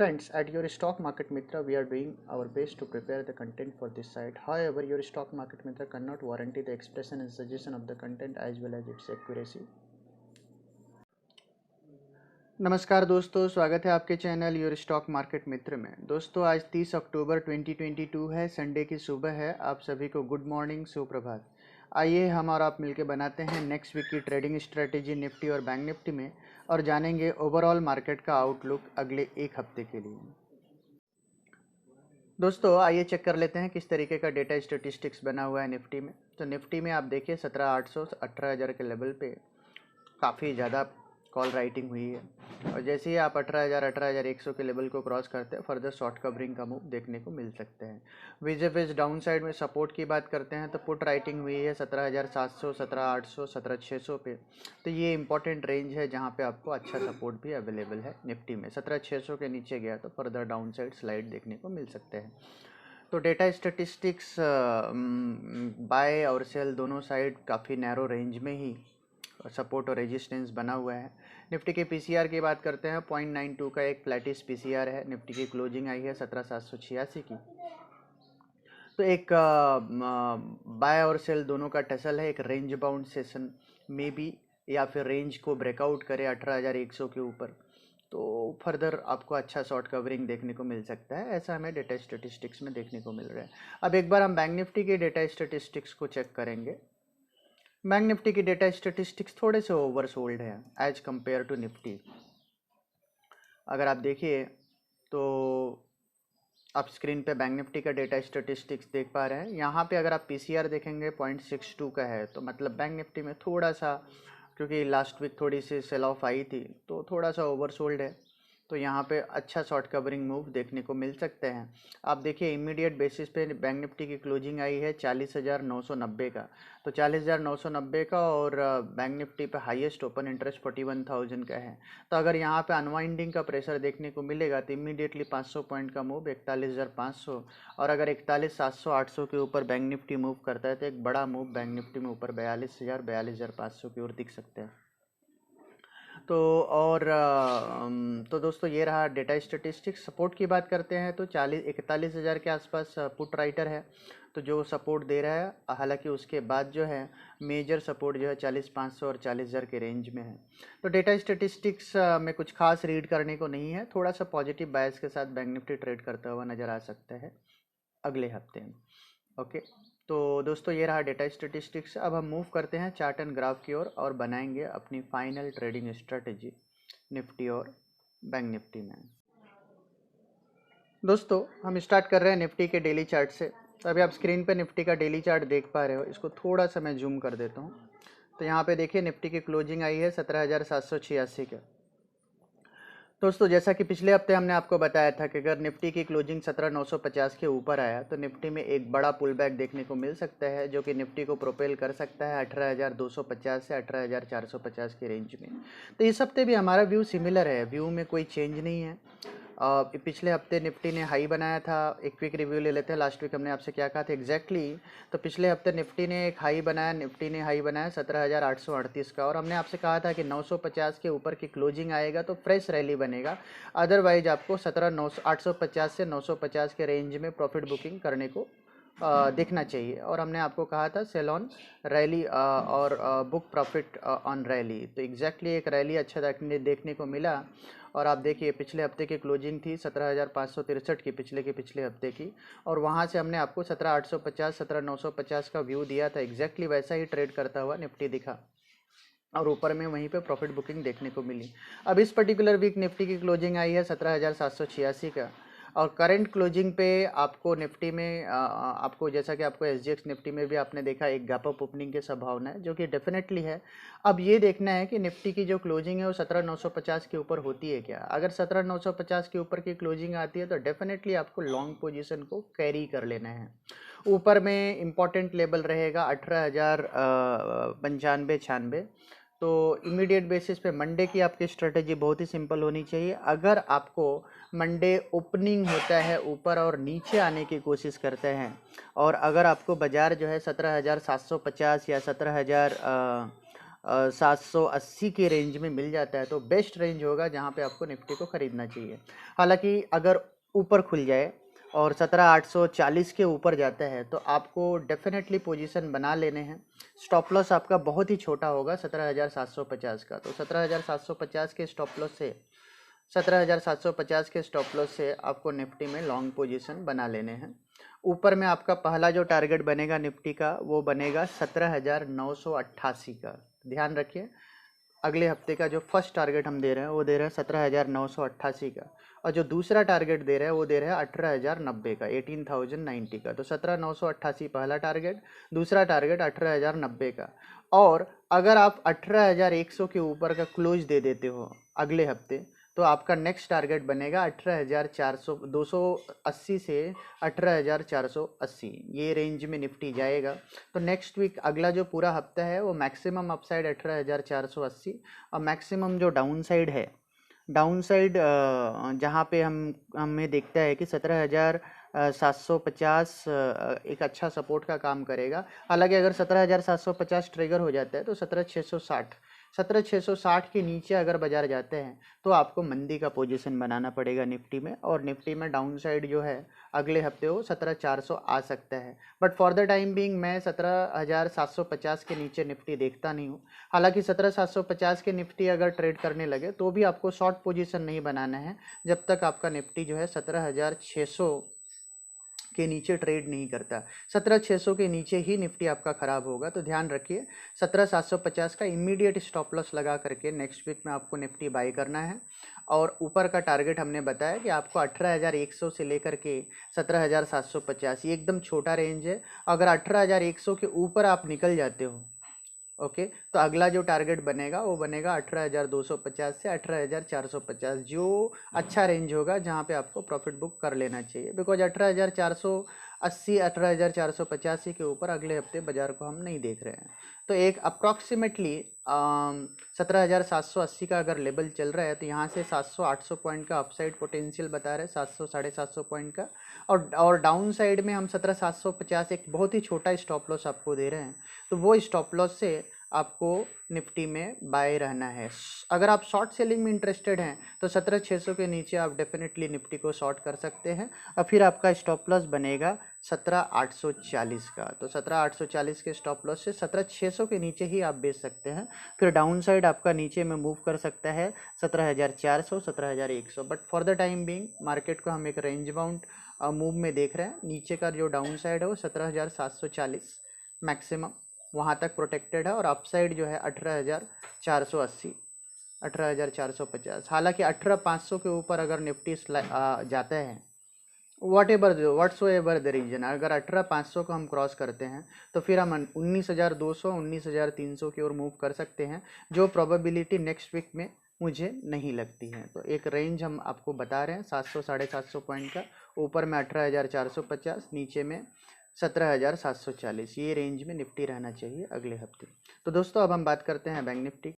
Friends, at your Stock Market Mitra, we are doing our best to prepare the content for this site. However, your Stock Market Mitra cannot warranty the expression and suggestion of the content as well as its accuracy. नमस्कार दोस्तों, स्वागत है आपके channel your stock market मित्र में। दोस्तों, आज 30 अक्टूबर 2022 है, Sunday की सुबह है। आप सभी को गुड मॉर्निंग, सुप्रभात। आइए हम और आप मिलकर बनाते हैं नेक्स्ट वीक की ट्रेडिंग स्ट्रेटेजी निफ्टी और बैंक निफ्टी में और जानेंगे ओवरऑल मार्केट का आउटलुक अगले एक हफ्ते के लिए। दोस्तों, आइए चेक कर लेते हैं किस तरीके का डेटा स्टेटिस्टिक्स बना हुआ है निफ्टी में। तो निफ्टी में आप देखिए 17,800 18,000 के लेवल पे काफ़ी ज़्यादा कॉल राइटिंग हुई है और जैसे ही आप 18,000 18,100 के लेवल को क्रॉस करते हैं फर्दर शॉर्ट कवरिंग का मूव देखने को मिल सकते हैं। विज डाउन साइड में सपोर्ट की बात करते हैं तो पुट राइटिंग हुई है 17,700 17,800 17,600 पे। तो ये इंपॉर्टेंट रेंज है जहाँ पे आपको अच्छा सपोर्ट भी अवेलेबल है निफ्टी में। 17,600 के नीचे गया तो फर्दर डाउन साइड स्लाइड देखने को मिल सकते हैं। तो डेटा स्टेटिस्टिक्स बाय और सेल दोनों साइड काफ़ी नैरो रेंज में ही सपोर्ट और रेजिस्टेंस बना हुआ है। निफ्टी के पीसीआर की बात करते हैं 0.92 का एक फ्लैटिश पीसीआर है। निफ्टी की क्लोजिंग आई है 17,786 की। तो एक बाय और सेल दोनों का टसल है, एक रेंज बाउंड सेशन में भी या फिर रेंज को ब्रेकआउट करे 18,100 के ऊपर तो फर्दर आपको अच्छा शॉर्ट कवरिंग देखने को मिल सकता है। ऐसा हमें डेटा स्टेटिस्टिक्स में देखने को मिल रहा है। अब एक बार हम बैंक निफ्टी के डेटा स्टेटिस्टिक्स को चेक करेंगे। बैंक निफ्टी की डेटा स्टेटिस्टिक्स थोड़े से ओवरसोल्ड है एज कंपेयर टू निफ्टी। अगर आप देखिए तो आप स्क्रीन पे बैंक निफ्टी का डेटा स्टेटिस्टिक्स देख पा रहे हैं। यहाँ पे अगर आप पीसीआर देखेंगे 0.62 का है तो मतलब बैंक निफ्टी में थोड़ा सा, क्योंकि लास्ट वीक थोड़ी सी सेल ऑफ आई थी तो थोड़ा सा ओवरसोल्ड है। तो यहाँ पे अच्छा शॉर्ट कवरिंग मूव देखने को मिल सकते हैं। आप देखिए इमीडिएट बेसिस पे बैंक निफ्टी की क्लोजिंग आई है 40,990 का। तो 40,990 का और बैंक निफ्टी पे हाईएस्ट ओपन इंटरेस्ट 41,000 का है। तो अगर यहाँ पे अनवाइंडिंग का प्रेशर देखने को मिलेगा तो इमीडिएटली 500 पॉइंट का मूव 41,500 और अगर 41,700 800 के ऊपर बैंक निफ्टी मूव करता है तो एक बड़ा मूव बैंक निफ्टी में ऊपर 42,000 42,500 की ओर दिख सकते हैं। तो और तो दोस्तों ये रहा डेटा स्टेटिस्टिक्स। सपोर्ट की बात करते हैं तो 41,000 के आसपास पुट राइटर है तो जो सपोर्ट दे रहा है। हालांकि उसके बाद जो है मेजर सपोर्ट जो है 40,500 और 40,000 के रेंज में है। तो डेटा स्टेटिस्टिक्स में कुछ खास रीड करने को नहीं है। थोड़ा सा पॉजिटिव बायस के साथ बैंक निफ्टी ट्रेड करता हुआ नज़र आ सकता है अगले हफ्ते में। ओके, तो दोस्तों ये रहा डेटा स्टेटिस्टिक्स। अब हम मूव करते हैं चार्ट एंड ग्राफ की ओर और बनाएंगे अपनी फाइनल ट्रेडिंग स्ट्रेटेजी निफ्टी और बैंक निफ्टी में। दोस्तों हम स्टार्ट कर रहे हैं निफ्टी के डेली चार्ट से। तो अभी आप स्क्रीन पे निफ्टी का डेली चार्ट देख पा रहे हो। इसको थोड़ा सा मैं जूम कर देता हूँ। तो यहाँ पे देखिए निफ्टी की क्लोजिंग आई है 17,786 का। दोस्तों जैसा कि पिछले हफ्ते हमने आपको बताया था कि अगर निफ्टी की क्लोजिंग 17,950 के ऊपर आया तो निफ्टी में एक बड़ा पुल बैक देखने को मिल सकता है जो कि निफ्टी को प्रोपेल कर सकता है 18,250 से 18,450 के रेंज में। तो इस हफ्ते भी हमारा व्यू सिमिलर है, व्यू में कोई चेंज नहीं है। पिछले हफ्ते निफ्टी ने हाई बनाया था। एक क्विक रिव्यू ले लेते हैं, लास्ट वीक हमने आपसे क्या कहा था एग्जैक्टली। तो पिछले हफ्ते निफ्टी ने एक हाई बनाया, निफ्टी ने हाई बनाया 17,838 का और हमने आपसे कहा था कि 950 के ऊपर की क्लोजिंग आएगा तो फ्रेश रैली बनेगा। अदरवाइज आपको 17,850 से 950 के रेंज में प्रॉफिट बुकिंग करने को देखना चाहिए। और हमने आपको कहा था सेल ऑन रैली और बुक प्रॉफिट ऑन रैली। तो एग्जैक्टली एक रैली अच्छा देखने को मिला। और आप देखिए पिछले हफ्ते की क्लोजिंग थी 17,563 की, पिछले के पिछले हफ्ते की, और वहाँ से हमने आपको 17,850 17,950 का व्यू दिया था। एग्जैक्टली वैसा ही ट्रेड करता हुआ निफ्टी दिखा और ऊपर में वहीं पे प्रॉफिट बुकिंग देखने को मिली। अब इस पर्टिकुलर वीक निफ्टी की क्लोजिंग आई है 17,786 का और करंट क्लोजिंग पे आपको निफ्टी में आपको जैसा कि आपको एसजीएक्स निफ्टी में भी आपने देखा एक गैप अप ओपनिंग की संभावना है जो कि डेफिनेटली है। अब ये देखना है कि निफ्टी की जो क्लोजिंग है वो 17,950 के ऊपर होती है क्या। अगर 17,950 के ऊपर की क्लोजिंग आती है तो डेफिनेटली आपको लॉन्ग पोजीशन को कैरी कर लेना है। ऊपर में इंपॉर्टेंट लेवल रहेगा 18,095 96। तो इमीडिएट बेसिस पे मंडे की आपकी स्ट्रेटेजी बहुत ही सिंपल होनी चाहिए। अगर आपको मंडे ओपनिंग होता है ऊपर और नीचे आने की कोशिश करते हैं और अगर आपको बाज़ार जो है 17,750 या 17,000 780 के रेंज में मिल जाता है तो बेस्ट रेंज होगा जहाँ पे आपको निफ्टी को ख़रीदना चाहिए। हालांकि अगर ऊपर खुल जाए और 17,840 के ऊपर जाता है तो आपको डेफिनेटली पोजीशन बना लेने हैं। स्टॉप लॉस आपका बहुत ही छोटा होगा 17,750 का, तो 17,750 के स्टॉप लॉस से 17,750 के स्टॉप लॉस से आपको निफ्टी में लॉन्ग पोजीशन बना लेने हैं। ऊपर में आपका पहला जो टारगेट बनेगा निफ्टी का वो बनेगा 17,988 का। ध्यान रखिए, अगले हफ्ते का जो फर्स्ट टारगेट हम दे रहे हैं वो दे रहे हैं 17,988 का, और जो दूसरा टारगेट दे रहे हैं वो दे रहे हैं 18,090 का, 18,090 का। तो 17,988 पहला टारगेट, दूसरा टारगेट 18,090 का। और अगर आप 18,100 के ऊपर का क्लोज दे देते हो अगले हफ्ते तो आपका नेक्स्ट टारगेट बनेगा 18,400, 280 से 18,480, ये रेंज में निफ्टी जाएगा। तो नेक्स्ट वीक अगला जो पूरा हफ्ता है वो मैक्सिमम अपसाइड 18,480 और मैक्सिमम जो डाउन साइड है, डाउन साइड जहाँ पे हमें देखता है कि 17,750 एक अच्छा सपोर्ट का काम करेगा। हालांकि अगर 17,750 ट्रिगर हो जाता है तो 17,660 के नीचे अगर बाजार जाते हैं तो आपको मंदी का पोजीशन बनाना पड़ेगा निफ्टी में, और निफ्टी में डाउन साइड जो है अगले हफ्ते वो 17,400 आ सकता है। But for the time being मैं 17,750 के नीचे निफ्टी देखता नहीं हूँ। हालांकि 17,750 के निफ्टी अगर ट्रेड करने लगे तो भी आपको शॉर्ट पोजीशन नहीं बनाना है जब तक आपका निफ्टी जो है 17,600 के नीचे ट्रेड नहीं करता। 17,600 के नीचे ही निफ्टी आपका खराब होगा। तो ध्यान रखिए 17,750 का इमीडिएट स्टॉप लॉस लगा करके नेक्स्ट वीक में आपको निफ्टी बाई करना है। और ऊपर का टारगेट हमने बताया कि आपको 18,100 से लेकर के 17,750, ये एकदम छोटा रेंज है। अगर 18,100 के ऊपर आप निकल जाते हो ओके, तो अगला जो टारगेट बनेगा वो बनेगा 18,250 से 18,450, जो अच्छा रेंज होगा जहाँ पे आपको प्रॉफिट बुक कर लेना चाहिए। बिकॉज 18,480, 18,485 के ऊपर अगले हफ्ते बाजार को हम नहीं देख रहे हैं। तो एक अप्रॉक्सीमेटली 17,780 का अगर लेवल चल रहा है तो यहाँ से 700-800 पॉइंट का अपसाइड पोटेंशियल बता रहे हैं, 700-750 पॉइंट का। और डाउन साइड में हम 17,750 एक बहुत ही छोटा स्टॉप लॉस आपको दे रहे हैं। तो वो स्टॉप लॉस से आपको निफ्टी में बाय रहना है। अगर आप शॉर्ट सेलिंग में इंटरेस्टेड हैं तो 17,600 के नीचे आप डेफिनेटली निफ्टी को शॉर्ट कर सकते हैं, और फिर आपका स्टॉप लॉस बनेगा 17,840 का। तो 17,840 के स्टॉप लॉस से 17,600 के नीचे ही आप बेच सकते हैं। फिर डाउन साइड आपका नीचे में मूव कर सकता है 17,400, 17,100। But for the time being market को हम एक रेंज बाउंड मूव में देख रहे हैं। नीचे का जो डाउन साइड है वो 17,740 मैक्सिमम वहाँ तक प्रोटेक्टेड है, और अपसाइड जो है 18,480, 18,450। हालांकि 18,500 के ऊपर अगर निफ्टी जाता है व्हाट्सोएवर द रीजन, अगर 18,500 को हम क्रॉस करते हैं तो फिर हम 19,200, 19,300 की ओर मूव कर सकते हैं, जो प्रोबेबिलिटी नेक्स्ट वीक में मुझे नहीं लगती है। तो एक रेंज हम आपको बता रहे हैं 700-750 पॉइंट का, ऊपर में 18,450, नीचे में 17,740, ये रेंज में निफ्टी रहना चाहिए अगले हफ्ते। तो दोस्तों अब हम बात करते हैं बैंक निफ्टी।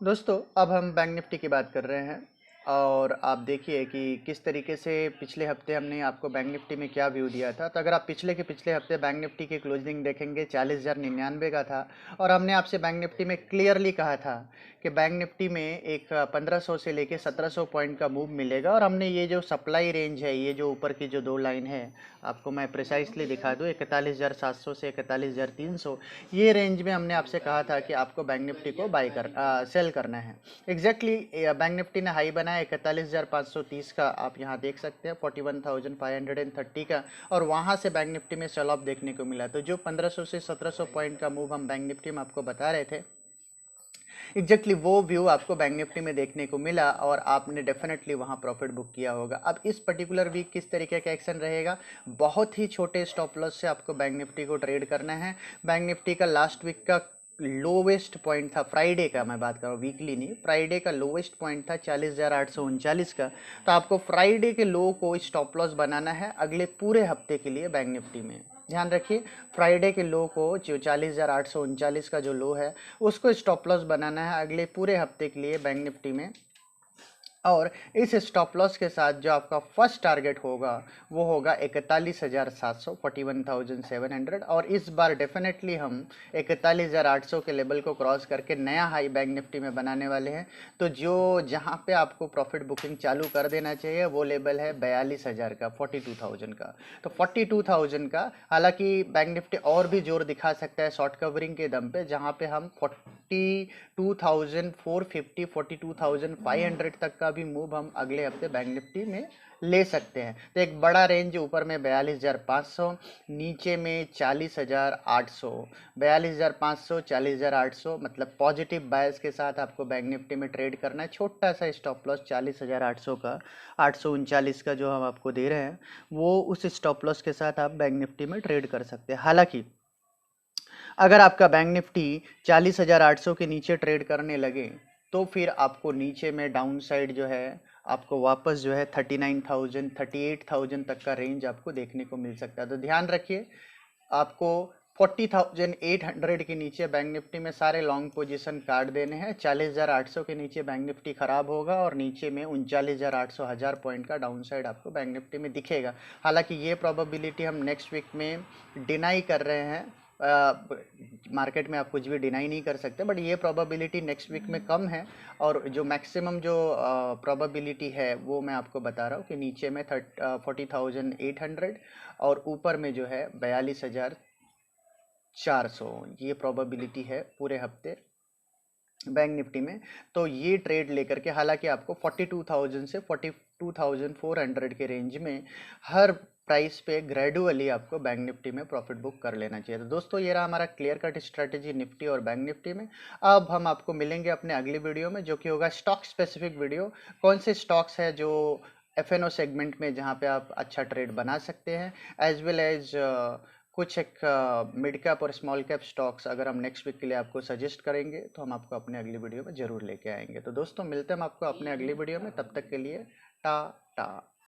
दोस्तों अब हम बैंक निफ्टी की बात कर रहे हैं, और आप देखिए कि किस तरीके से पिछले हफ्ते हमने आपको बैंक निफ्टी में क्या व्यू दिया था। तो अगर आप पिछले हफ्ते बैंक निफ्टी की क्लोजिंग देखेंगे 40,099 का था, और हमने आपसे बैंक निफ्टी में क्लियरली कहा था कि बैंक निफ्टी में एक 1500 से लेके 1700 पॉइंट का मूव मिलेगा। और हमने ये जो सप्लाई रेंज है, ये जो ऊपर की जो दो लाइन है आपको मैं प्रिसाइसली दिखा दूँ, 41,700 से 41,300, ये रेंज में हमने आपसे कहा था कि आपको बैंक निफ्टी को सेल करना है। एग्जैक्टली बैंक निफ्टी ने हाई बनाया 41,530 का, आप यहाँ देख सकते हैं 41,530 का, और वहाँ से बैंक निफ्टी में सेल ऑफ देखने को मिला। तो जो 1500 से 1700 पॉइंट का मूव हम बैंक निफ्टी में आपको बता रहे थे, एग्जैक्टली वो व्यू आपको बैंक निफ्टी में देखने को मिला, और आपने डेफिनेटली वहाँ प्रॉफिट बुक किया होगा। अब इस पर्टिकुलर वीक किस तरीके का एक्शन रहेगा, बहुत ही छोटे स्टॉप लॉस से आपको बैंक निफ्टी को ट्रेड करना है। बैंक निफ्टी का लास्ट वीक का लोवेस्ट पॉइंट था, फ्राइडे का मैं बात कर रहा हूँ, वीकली नहीं, फ्राइडे का लोवेस्ट पॉइंट था 40,839 का। तो आपको फ्राइडे के लो को स्टॉप लॉस बनाना है अगले पूरे हफ्ते के लिए बैंक निफ्टी में। ध्यान रखिए फ्राइडे के लो को, जो 40,839 का जो लो है, उसको स्टॉप लॉस बनाना है अगले पूरे हफ्ते के लिए बैंक निफ्टी में। और इस स्टॉप लॉस के साथ जो आपका फर्स्ट टारगेट होगा वो होगा 41,700, 41,700। और इस बार डेफिनेटली हम 41,800 के लेवल को क्रॉस करके नया हाई बैंक निफ्टी में बनाने वाले हैं। तो जो जहां पे आपको प्रॉफिट बुकिंग चालू कर देना चाहिए वो लेवल है 42,000 का, 42,000 का। तो 42,000 का हालांकि बैंक निफ्टी और भी जोर दिखा सकता है शॉर्ट कवरिंग के दम पे, जहां पे हम 42,450, 42,500 तक का भी मूव हम अगले हफ्ते बैंक निफ्टी में ले सकते हैं। तो एक बड़ा रेंज ऊपर में 42,500, नीचे में 40,800, 42,500, 40,800, मतलब पॉजिटिव बायस के साथ आपको बैंक निफ्टी में ट्रेड करना है। छोटा सा स्टॉप लॉस 40,800 का, 839 का जो हम आपको दे रहे हैं, वो उस स्टॉप लॉस के साथ आप बैंक निफ्टी में ट्रेड कर सकते हैं। हालांकि अगर आपका बैंक निफ्टी 40,800 के नीचे ट्रेड करने लगे तो फिर आपको नीचे में डाउन साइड जो है आपको वापस जो है 39,000, 38,000 तक का रेंज आपको देखने को मिल सकता है। तो ध्यान रखिए, आपको 40,800 के नीचे बैंक निफ्टी में सारे लॉन्ग पोजीशन काट देने हैं। 40,800 के नीचे बैंक निफ्टी खराब होगा और नीचे में 39,800, 1000 पॉइंट का डाउन साइड आपको बैंक निफ्टी में दिखेगा। हालांकि ये प्रोबेबिलिटी हम नेक्स्ट वीक में डिनाई कर रहे हैं। मार्केट में आप कुछ भी डिनाई नहीं कर सकते, बट ये प्रोबेबिलिटी नेक्स्ट वीक में कम है। और जो मैक्सिमम जो प्रोबेबिलिटी है वो मैं आपको बता रहा हूँ कि नीचे में 40,800 और ऊपर में जो है 42,400, ये प्रोबेबिलिटी है पूरे हफ्ते बैंक निफ्टी में। तो ये ट्रेड लेकर के हालांकि आपको 42,000 से 42,400 के रेंज में हर प्राइस पे ग्रेजुअली आपको बैंक निफ्टी में प्रॉफिट बुक कर लेना चाहिए। तो दोस्तों ये रहा हमारा क्लियर कट स्ट्रेटेजी निफ्टी और बैंक निफ्टी में। अब हम आपको मिलेंगे अपने अगली वीडियो में, जो कि होगा स्टॉक स्पेसिफिक वीडियो। कौन से स्टॉक्स है जो एफएनओ सेगमेंट में जहां पे आप अच्छा ट्रेड बना सकते हैं, एज वेल एज कुछ एक मिड कैप और स्मॉल कैप स्टॉक्स अगर हम नेक्स्ट वीक के लिए आपको सजेस्ट करेंगे तो हम आपको अपने अगली वीडियो में जरूर लेके आएंगे। तो दोस्तों मिलते हैं हम आपको अपने अगली वीडियो में, तब तक के लिए टाटा।